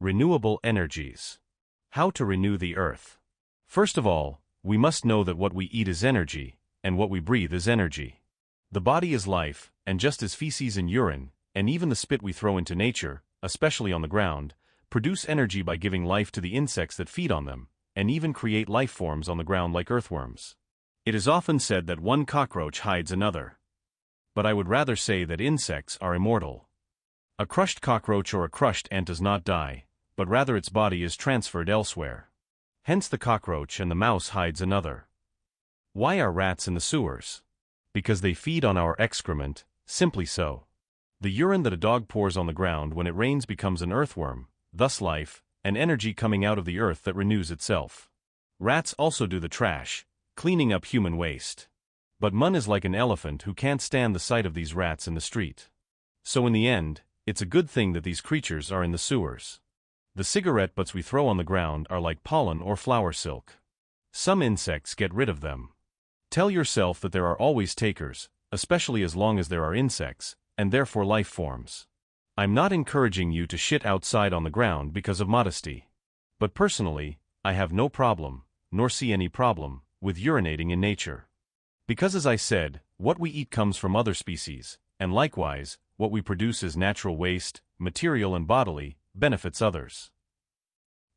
Renewable energies. How to renew the earth. First of all, we must know that what we eat is energy, and what we breathe is energy. The body is life, and just as feces and urine, and even the spit we throw into nature, especially on the ground, produce energy by giving life to the insects that feed on them, and even create life forms on the ground like earthworms. It is often said that one cockroach hides another. But I would rather say that insects are immortal. A crushed cockroach or a crushed ant does not die, but rather its body is transferred elsewhere. Hence the cockroach and the mouse hides another. Why are rats in the sewers? Because they feed on our excrement, simply so. The urine that a dog pours on the ground when it rains becomes an earthworm, thus life, and energy coming out of the earth that renews itself. Rats also do the trash, cleaning up human waste. But Mun is like an elephant who can't stand the sight of these rats in the street. So in the end, it's a good thing that these creatures are in the sewers. The cigarette butts we throw on the ground are like pollen or flower silk. Some insects get rid of them. Tell yourself that there are always takers, especially as long as there are insects, and therefore life forms. I'm not encouraging you to shit outside on the ground because of modesty. But personally, I have no problem, nor see any problem, with urinating in nature. Because as I said, what we eat comes from other species, and likewise, what we produce as natural waste, material and bodily, benefits others.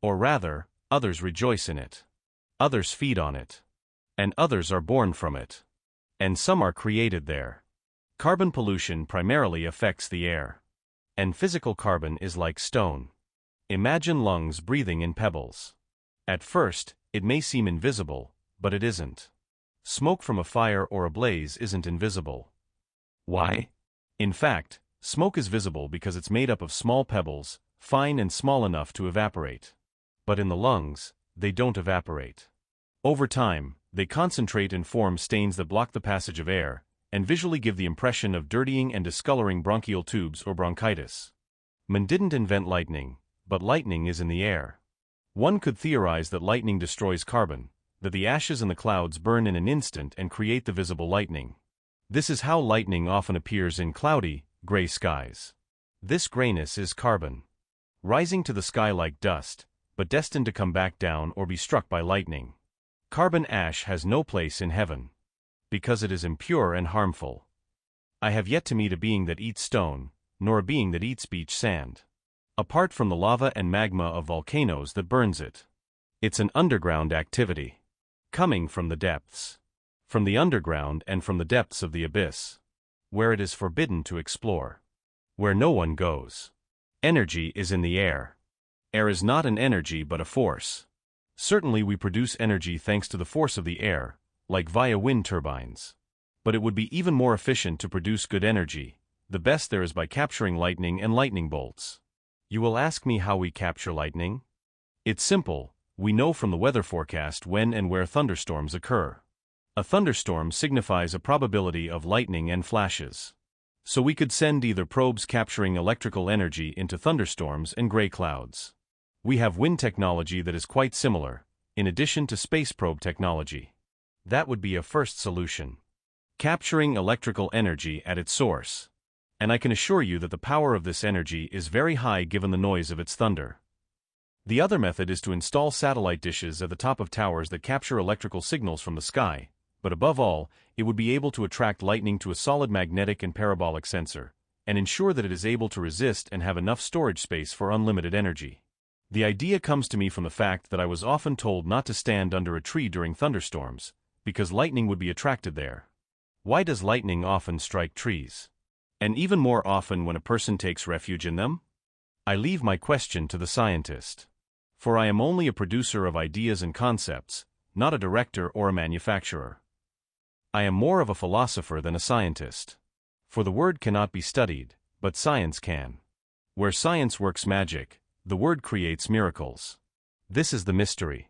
Or rather, others rejoice in it. Others feed on it. And others are born from it. And some are created there. Carbon pollution primarily affects the air. And physical carbon is like stone. Imagine lungs breathing in pebbles. At first, it may seem invisible, but it isn't. Smoke from a fire or a blaze isn't invisible. Why? In fact, smoke is visible because it's made up of small pebbles, fine and small enough to evaporate. But in the lungs, they don't evaporate. Over time, they concentrate and form stains that block the passage of air, and visually give the impression of dirtying and discoloring bronchial tubes or bronchitis. Man didn't invent lightning, but lightning is in the air. One could theorize that lightning destroys carbon, that the ashes in the clouds burn in an instant and create the visible lightning. This is how lightning often appears in cloudy, gray skies. This grayness is carbon. Rising to the sky like dust, but destined to come back down or be struck by lightning. Carbon ash has no place in heaven. Because it is impure and harmful. I have yet to meet a being that eats stone, nor a being that eats beach sand. Apart from the lava and magma of volcanoes that burns it. It's an underground activity. Coming from the depths. From the underground and from the depths of the abyss. Where it is forbidden to explore. Where no one goes. Energy is in the air. Air is not an energy but a force. Certainly we produce energy thanks to the force of the air, like via wind turbines. But it would be even more efficient to produce good energy. The best there is by capturing lightning and lightning bolts. You will ask me how we capture lightning? It's simple, we know from the weather forecast when and where thunderstorms occur. A thunderstorm signifies a probability of lightning and flashes. So we could send either probes capturing electrical energy into thunderstorms and gray clouds. We have wind technology that is quite similar, in addition to space probe technology. That would be a first solution. Capturing electrical energy at its source. And I can assure you that the power of this energy is very high given the noise of its thunder. The other method is to install satellite dishes at the top of towers that capture electrical signals from the sky, but above all, it would be able to attract lightning to a solid magnetic and parabolic sensor, and ensure that it is able to resist and have enough storage space for unlimited energy. The idea comes to me from the fact that I was often told not to stand under a tree during thunderstorms, because lightning would be attracted there. Why does lightning often strike trees? And even more often when a person takes refuge in them? I leave my question to the scientist. For I am only a producer of ideas and concepts, not a director or a manufacturer. I am more of a philosopher than a scientist. For the word cannot be studied, but science can. Where science works magic, the word creates miracles. This is the mystery.